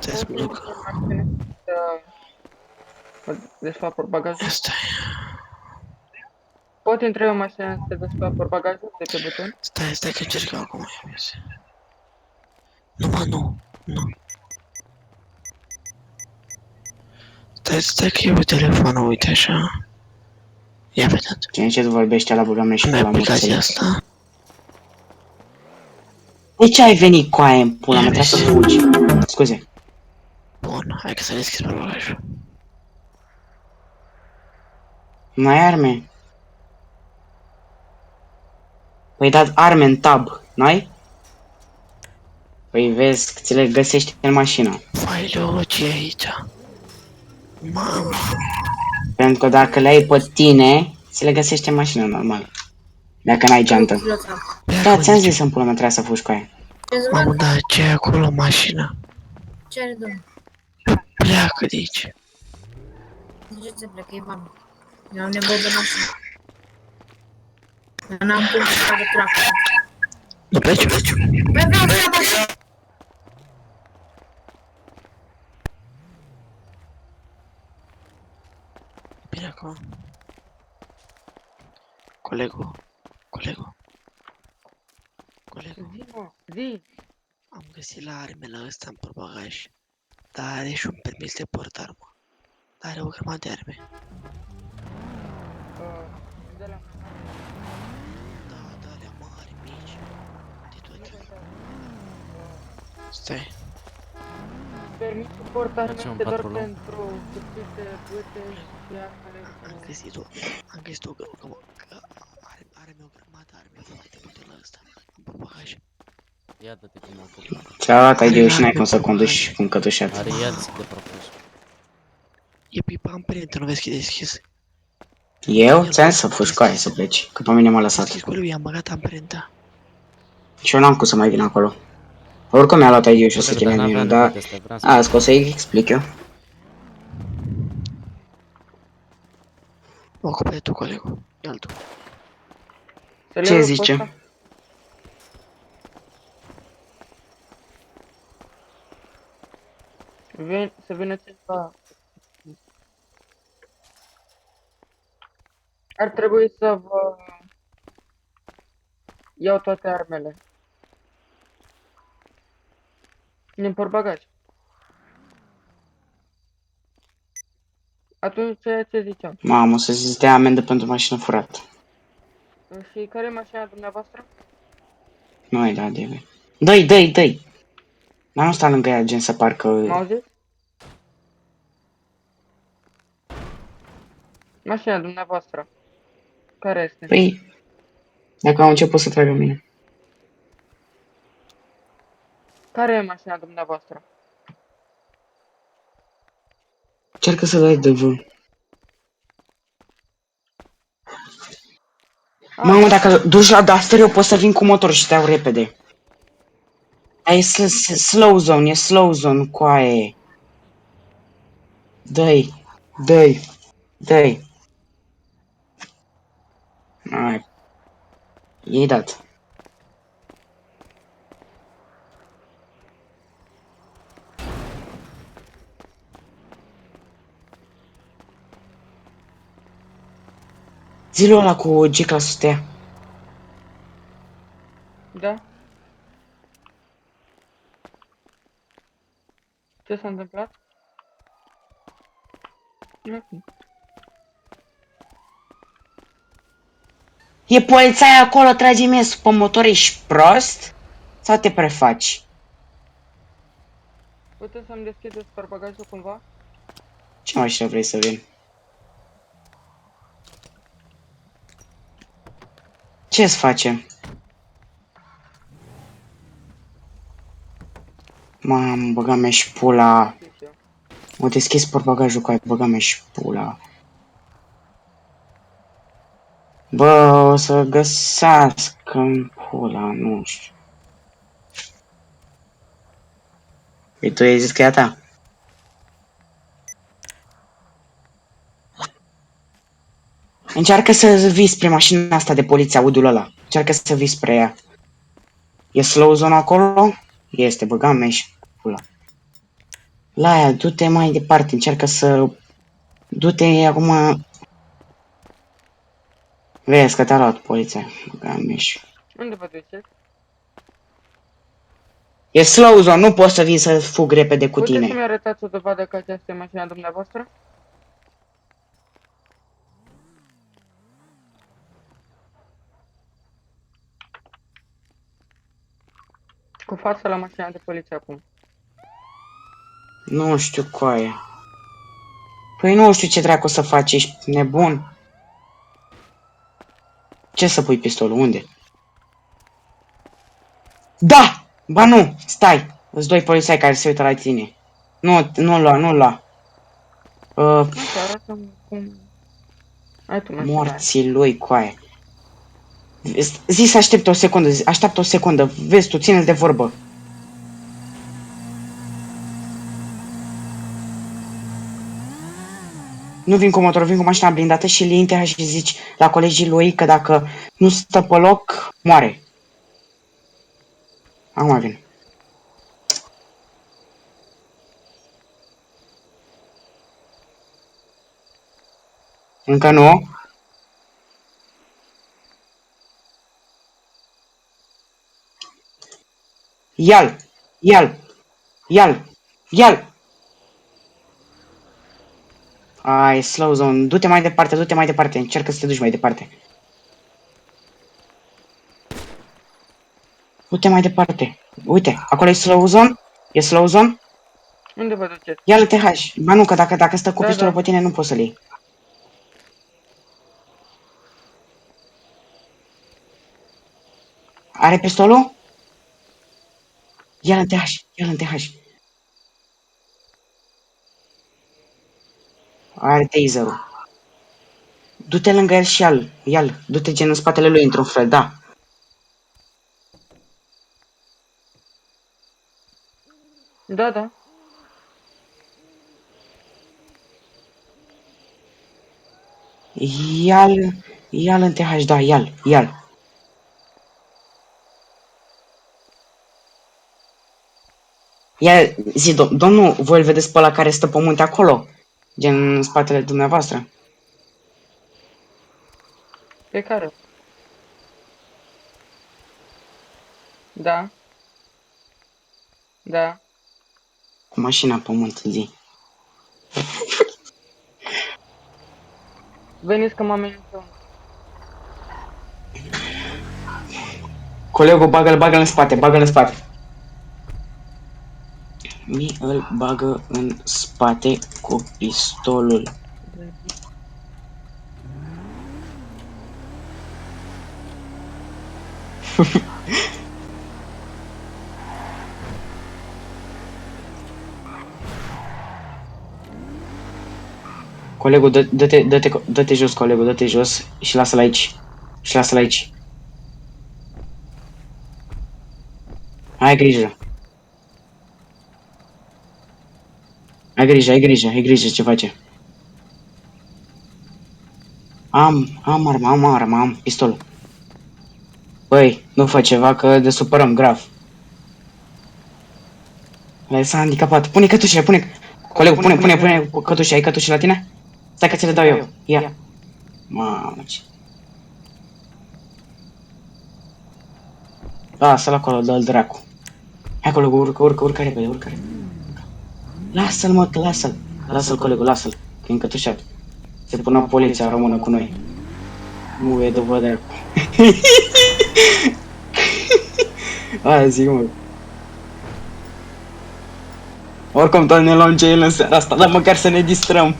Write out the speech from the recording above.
Stai să mă duc. Desfac portbagajul? Stai. Pot intra în mașină să desfac portbagajul de pe buton? Stai că încerc eu acum. Nu, mă, nu. Stai că iau telefonul, uite așa. Ia vedem. Cine ce vorbește la băga mea și Am pula aplicația morței? asta. De ce ai venit cu aia în pula mea? Trebuie să fugi. Scuze. Bun, hai că să deschis portbagajul. Mai ai arme? Păi dat arme în tab, n-ai? Păi vezi că ți le găsești în mașină. Failul ce e aici? Mamă. Pentru că dacă le ai pe tine, ți le găsești în mașină, normal. Dacă n-ai geantă. Da, ți-am zis în pula mea, trebuie să fugi cu aia. Mamă, dar ce e acolo în mașină? Ce are, domnule? Pleacă de aici. De ce se plecă? E bani. Eu am nevoie de mașină. Dar n-am cum să fac trafic. Nu pleci? Băi, vreau să iau mașină! Bine acum. Colegul. Zi, mă, zi! Am găsit la armele ăsta în portbagaj. Dar are și un permis de port armă. Dar are o grămadă de arme. De la... Da, alea mari, mici. De toate. Stai. Permisul port arme Facem un este doar patrulă. pentru cuțite, bâte și armele Am cu... găsit o are o grămadă de arme de modelul ăsta. În portbagaj. Ia dă-te cu motul. Ți-a luat ideu și n-ai cum să conduci cu încătușat. Are iați de propus. E pipa amprentă, nu vezi că e deschis. Eu? Ți-am zis să fugi cu aia să pleci, că pe mine m-a lăsat. Deschis cu lui, i-am băgat amprenta. Și eu n-am cum să mai vin acolo. Oricum mi-a luat ideu și o să te N-avea vină, nevoie dar... de astea, vreau să- Asta o să-i explic eu. Mă ocupe tu, colegul. E altul. Să le Ce iau pe zice? ăsta? Să vină ceva. Ar trebui să vă iau toate armele. Din portbagaj. Atunci ce ziceam? Mamă, o să-ți dea amendă pentru mașină furată. Și care e mașina dumneavoastră? Nu ai dat de Dă-i! Dar nu sta lângă ea, gen să parcă... M-au zis? Mașina dumneavoastră. Care este? Păi... Dacă au început să tragă mine. Care e mașina dumneavoastră? Încearcă să dai de vânt. Mamă, dacă duci la Duster, eu pot să vin cu motor și te iau repede. Dar e slow zone, e slow zone cu aia. Dă-i. Ai. E dat. Zi-l ăla cu G-Class 100. Da? Ce s-a întâmplat? Nu. E polițaia acolo, trage mie pe motor, ești prost? Sau te prefaci? Puteți să-mi deschideți portbagajul cumva? Ce mașină vrei să vin? Ce-ți face? Mamă, băga mea și pula. Mă deschis portbagajul cu aia, băga mea și pula. Bă, o să găsească în pula, nu știu. Păi tu ai zis că e a ta? Încearcă să vii spre mașina asta de poliție, audul ăla. Încearcă să vii spre ea. E slow zone acolo? Este, băga mea și pula. La aia, du-te mai departe, încearcă să... Du-te acum... Vezi că te-a luat poliția. Unde vă duceți? E slow zone, nu poți să vii să fug repede cu Puteți să-mi tine. arătați o dovadă că aceasta e mașina dumneavoastră? Cu fața la mașina de poliție acum. Nu știu coaie. Păi nu știu ce dracu să faci, ești nebun? Ce să pui pistolul? Unde? Da! Ba nu! Stai! Îți doi polițai care se uită la tine. Nu lua, nu lua. Așa, arată-mi cum... Ai tu mașina. Morții lui, coaie. Zi să aștept o secundă, așteaptă o secundă. Vezi tu, ține-l de vorbă. Nu vin cu motorul, vin cu mașina blindată și linitea și zici la colegii lui că dacă nu stă pe loc, moare. Acum vin. Încă nu. Ia-l! Ia-l! Ia-l! Ia-l! Ai, slow zone. Du-te mai departe, du-te mai departe. Încearcă să te duci mai departe. Du-te mai departe. Uite, acolo e slow zone. E slow zone. Unde vă duceți? Ia-l TH. Ba nu, că dacă stă cu Da, pistolul da. pe tine, nu poți să-l iei. Are pistolul? Ia-l în TH. Ia-l în TH. Are taserul. Du-te lângă el și ia-l. Du-te gen în spatele lui într-un fel, da. Da, da. Ia-l în TH, da, ia-l. Ia, zi, domnul, voi îl vedeți pe ăla care stă pe munte acolo? Gen în spatele dumneavoastră. Pe care? Da. Da. Cu mașina pe munte, zi. Veniți că mă amenință. Colegul, bagă-l în spate. Îl bagă în spate cu pistolul. Colegul, dă-te jos, colegul, dă-te jos și lasă-l aici. Ai grijă. Ai grijă ce face. Am armă, am pistolul. Băi, nu fă ceva că de supărăm grav. S-a handicapat. Pune cătușele, pune. Colegul, pune cătușe. Ai cătușe la tine? Stai că ți le dau eu. Ia. Mamă, ce... Lasă-l acolo, dă-l dracu. Hai, colegul, urcă repede. Lasă-l, mă, lasă-l. Lasă-l, colegul, lasă-l. Că e încătușat. Se pună poliția română cu noi. Nu e după dracu. Aia zic, mă. Oricum tot ne luăm ce el în seara asta, dar măcar să ne distrăm.